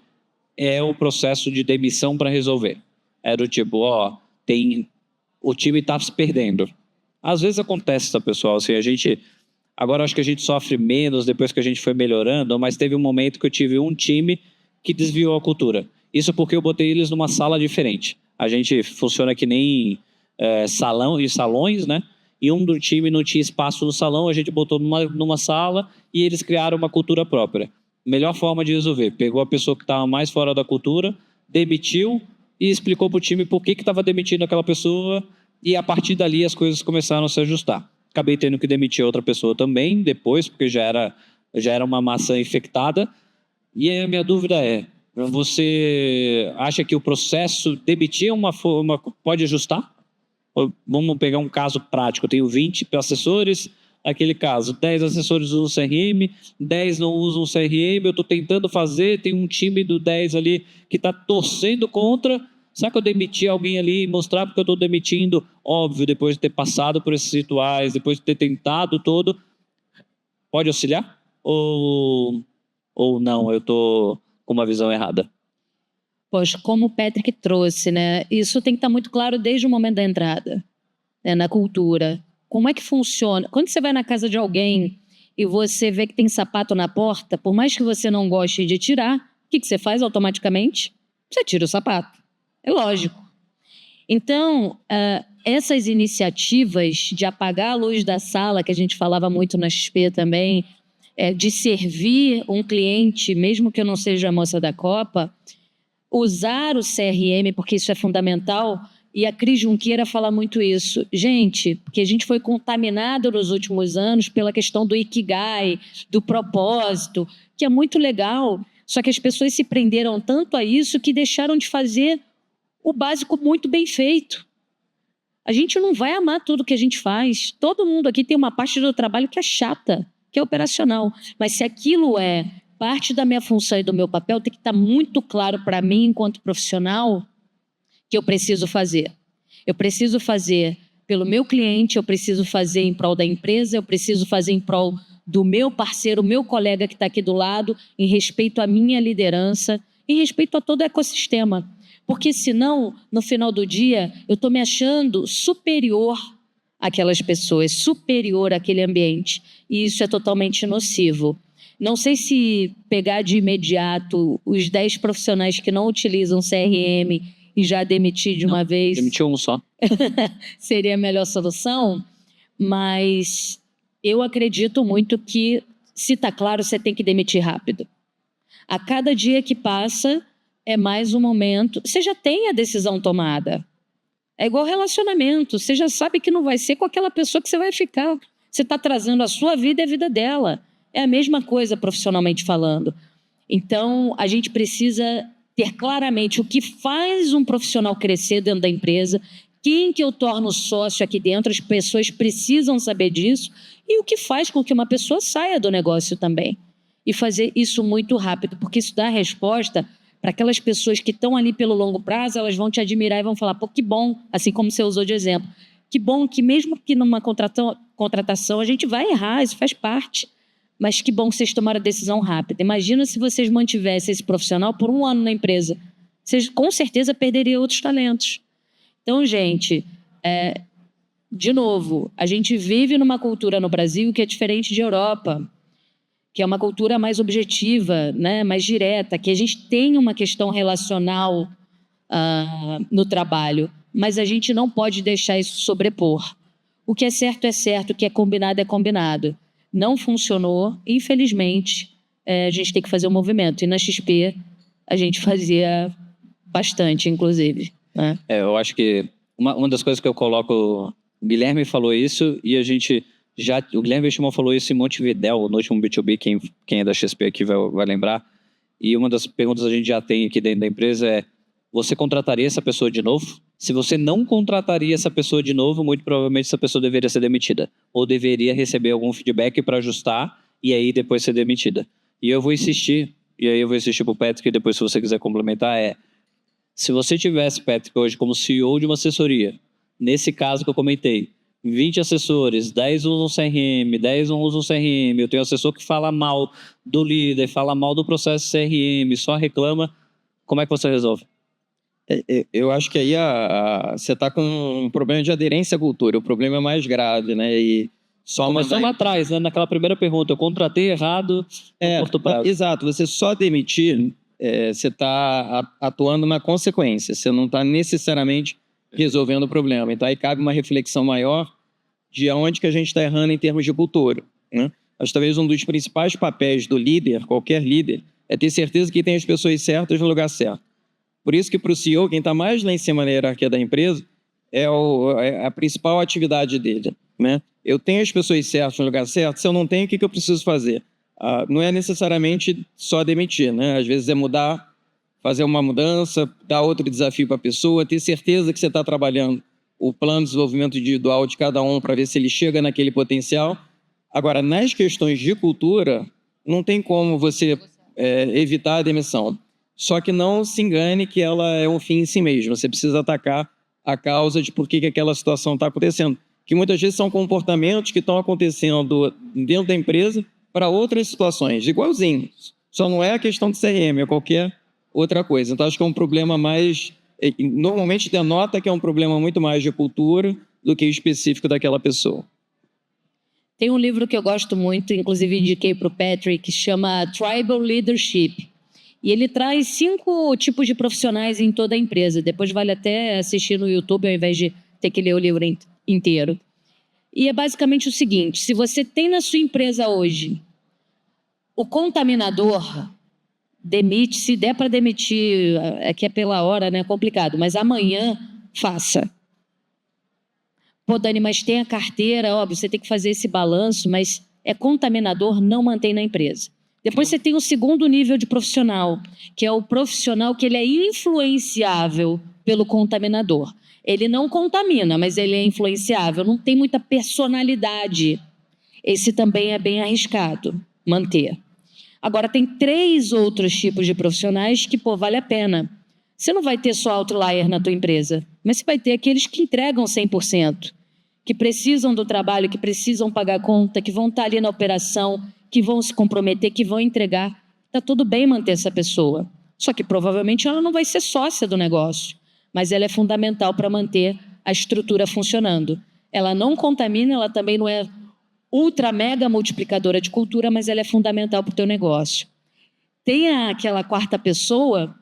é o processo de demissão para resolver. É do tipo, o time está se perdendo. Às vezes acontece, tá, pessoal? Assim, agora acho que a gente sofre menos depois que a gente foi melhorando, mas teve um momento que eu tive um time que desviou a cultura. Isso porque eu botei eles numa sala diferente. A gente funciona que nem salão e salões, né? E um do time não tinha espaço no salão, a gente botou numa sala e eles criaram uma cultura própria. Melhor forma de resolver, pegou a pessoa que estava mais fora da cultura, demitiu e explicou para o time por que estava demitindo aquela pessoa e a partir dali as coisas começaram a se ajustar. Acabei tendo que demitir outra pessoa também depois, porque já era uma maçã infectada. E aí a minha dúvida é, você acha que o processo demitir pode ajustar? Vamos pegar um caso prático, eu tenho 20 assessores, aquele caso, 10 assessores usam CRM, 10 não usam CRM, eu estou tentando fazer, tem um time do 10 ali que está torcendo contra, será que eu demiti alguém ali e mostrar porque eu estou demitindo? Óbvio, depois de ter passado por esses rituais, depois de ter tentado todo, pode auxiliar? ou não, eu estou com uma visão errada? Pois, como o Patrick trouxe, né? Isso tem que estar muito claro desde o momento da entrada, né? Na cultura. Como é que funciona? Quando você vai na casa de alguém e você vê que tem sapato na porta, por mais que você não goste de tirar, o que você faz automaticamente? Você tira o sapato. É lógico. Então, essas iniciativas de apagar a luz da sala, que a gente falava muito na XP também, de servir um cliente, mesmo que eu não seja a moça da Copa, usar o CRM, porque isso é fundamental, e a Cris Junqueira fala muito isso. Gente, porque a gente foi contaminado nos últimos anos pela questão do Ikigai, do propósito, que é muito legal, só que as pessoas se prenderam tanto a isso que deixaram de fazer o básico muito bem feito. A gente não vai amar tudo que a gente faz. Todo mundo aqui tem uma parte do trabalho que é chata, que é operacional. Mas se aquilo é parte da minha função e do meu papel, tem que estar muito claro para mim, enquanto profissional, que eu preciso fazer. Eu preciso fazer pelo meu cliente, eu preciso fazer em prol da empresa, eu preciso fazer em prol do meu parceiro, meu colega que está aqui do lado, em respeito à minha liderança, em respeito a todo o ecossistema. Porque senão, no final do dia, eu estou me achando superior àquelas pessoas, superior àquele ambiente. E isso é totalmente nocivo. Não sei se pegar de imediato os 10 profissionais que não utilizam CRM e já demitir de uma vez... Demitiu um só. seria a melhor solução, mas eu acredito muito que, se está claro, você tem que demitir rápido. A cada dia que passa, é mais um momento... Você já tem a decisão tomada. É igual relacionamento. Você já sabe que não vai ser com aquela pessoa que você vai ficar. Você está trazendo a sua vida e a vida dela. É a mesma coisa profissionalmente falando. Então, a gente precisa ter claramente o que faz um profissional crescer dentro da empresa, quem que eu torno sócio aqui dentro, as pessoas precisam saber disso, e o que faz com que uma pessoa saia do negócio também. E fazer isso muito rápido, porque isso dá resposta para aquelas pessoas que estão ali pelo longo prazo, elas vão te admirar e vão falar, pô, que bom, assim como você usou de exemplo, que bom que mesmo que numa contratação a gente vai errar, isso faz parte. Mas que bom que vocês tomaram a decisão rápida. Imagina se vocês mantivessem esse profissional por 1 ano na empresa. Vocês com certeza perderiam outros talentos. Então, gente, de novo, a gente vive numa cultura no Brasil que é diferente de Europa, que é uma cultura mais objetiva, né, mais direta, que a gente tem uma questão relacional no trabalho, mas a gente não pode deixar isso sobrepor. O que é certo, o que é combinado. Não funcionou, infelizmente, a gente tem que fazer um movimento. E na XP, a gente fazia bastante, inclusive. Né? Eu acho que uma das coisas que eu coloco... O Guilherme falou isso e a gente já... O Guilherme Vestimão falou isso em Montevidéu, no último B2B, quem é da XP aqui vai lembrar. E uma das perguntas que a gente já tem aqui dentro da empresa é: você contrataria essa pessoa de novo? Se você não contrataria essa pessoa de novo, muito provavelmente essa pessoa deveria ser demitida. Ou deveria receber algum feedback para ajustar e aí depois ser demitida. E eu vou insistir, e aí eu vou insistir para o Patrick, e depois se você quiser complementar, se você tivesse, Patrick, hoje como CEO de uma assessoria, nesse caso que eu comentei, 20 assessores, 10 usam CRM, 10 não usam CRM, eu tenho assessor que fala mal do líder, fala mal do processo CRM, só reclama, como é que você resolve? Eu acho que aí você está com um problema de aderência à cultura. O problema é mais grave, né? E começou lá atrás, né? Naquela primeira pergunta, eu contratei errado no curto prazo. Exato, você só demitir, você está atuando na consequência, você não está necessariamente resolvendo o problema. Então aí cabe uma reflexão maior de onde que a gente está errando em termos de cultura. Né? Acho que talvez um dos principais papéis do líder, qualquer líder, é ter certeza que tem as pessoas certas no lugar certo. Por isso que para o CEO, quem está mais lá em cima na hierarquia da empresa, é a principal atividade dele. Né? Eu tenho as pessoas certas no lugar certo, se eu não tenho, o que eu preciso fazer? Não é necessariamente só demitir, né? Às vezes é mudar, fazer uma mudança, dar outro desafio para a pessoa, ter certeza que você está trabalhando o plano de desenvolvimento individual de cada um para ver se ele chega naquele potencial. Agora, nas questões de cultura, não tem como você evitar a demissão. Só que não se engane que ela é um fim em si mesmo. Você precisa atacar a causa de por que aquela situação está acontecendo. Que muitas vezes são comportamentos que estão acontecendo dentro da empresa para outras situações, igualzinho. Só não é a questão de CRM, é qualquer outra coisa. Então, acho que é um problema mais... Normalmente denota que é um problema muito mais de cultura do que específico daquela pessoa. Tem um livro que eu gosto muito, inclusive indiquei para o Patrick, que chama Tribal Leadership. E ele traz 5 tipos de profissionais em toda a empresa. Depois vale até assistir no YouTube, ao invés de ter que ler o livro inteiro. E é basicamente o seguinte: se você tem na sua empresa hoje o contaminador, demite, se der para demitir, é que é pela hora, né? É complicado, mas amanhã faça. Pô, Dani, mas tem a carteira, óbvio, você tem que fazer esse balanço, mas é contaminador, não mantém na empresa. Depois você tem o segundo nível de profissional, que é o profissional que ele é influenciável pelo contaminador. Ele não contamina, mas ele é influenciável, não tem muita personalidade. Esse também é bem arriscado manter. Agora, tem 3 outros tipos de profissionais que, pô, vale a pena. Você não vai ter só outlier na tua empresa, mas você vai ter aqueles que entregam 100%, que precisam do trabalho, que precisam pagar conta, que vão estar ali na operação, que vão se comprometer, que vão entregar. Está tudo bem manter essa pessoa. Só que provavelmente ela não vai ser sócia do negócio, mas ela é fundamental para manter a estrutura funcionando. Ela não contamina, ela também não é ultra mega multiplicadora de cultura, mas ela é fundamental para o teu negócio. Tem aquela 4ª pessoa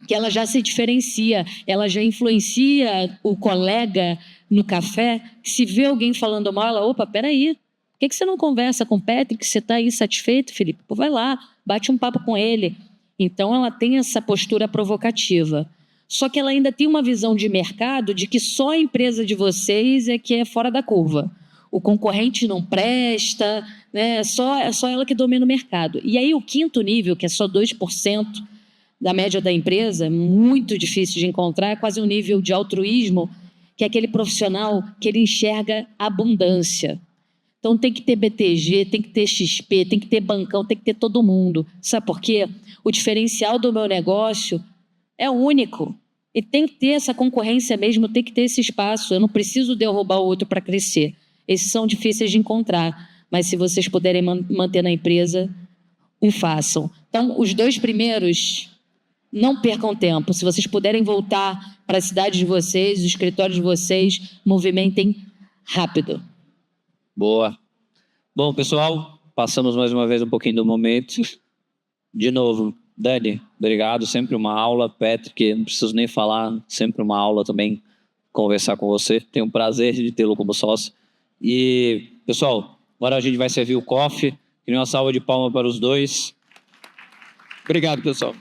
que ela já se diferencia, ela já influencia o colega no café, que se vê alguém falando mal, ela, opa, peraí, por que você não conversa com o Patrick? Você está insatisfeito, Felipe? Pô, vai lá, bate um papo com ele. Então, ela tem essa postura provocativa. Só que ela ainda tem uma visão de mercado de que só a empresa de vocês é que é fora da curva. O concorrente não presta, né? É só ela que domina o mercado. E aí, o 5º nível, que é só 2% da média da empresa, muito difícil de encontrar, é quase um nível de altruísmo, que é aquele profissional que ele enxerga abundância. Então tem que ter BTG, tem que ter XP, tem que ter bancão, tem que ter todo mundo. Sabe por quê? O diferencial do meu negócio é único. E tem que ter essa concorrência mesmo, tem que ter esse espaço. Eu não preciso derrubar o outro para crescer. Esses são difíceis de encontrar. Mas se vocês puderem manter na empresa, o façam. Então, os 2 primeiros... Não percam tempo. Se vocês puderem voltar para a cidade de vocês, o escritório de vocês, movimentem rápido. Boa. Bom, pessoal, passamos mais uma vez um pouquinho do momento. De novo, Dani, obrigado. Sempre uma aula. Patrick, não preciso nem falar. Sempre uma aula também conversar com você. Tenho o prazer de tê-lo como sócio. E, pessoal, agora a gente vai servir o coffee. Queria uma salva de palmas para os 2. Obrigado, pessoal.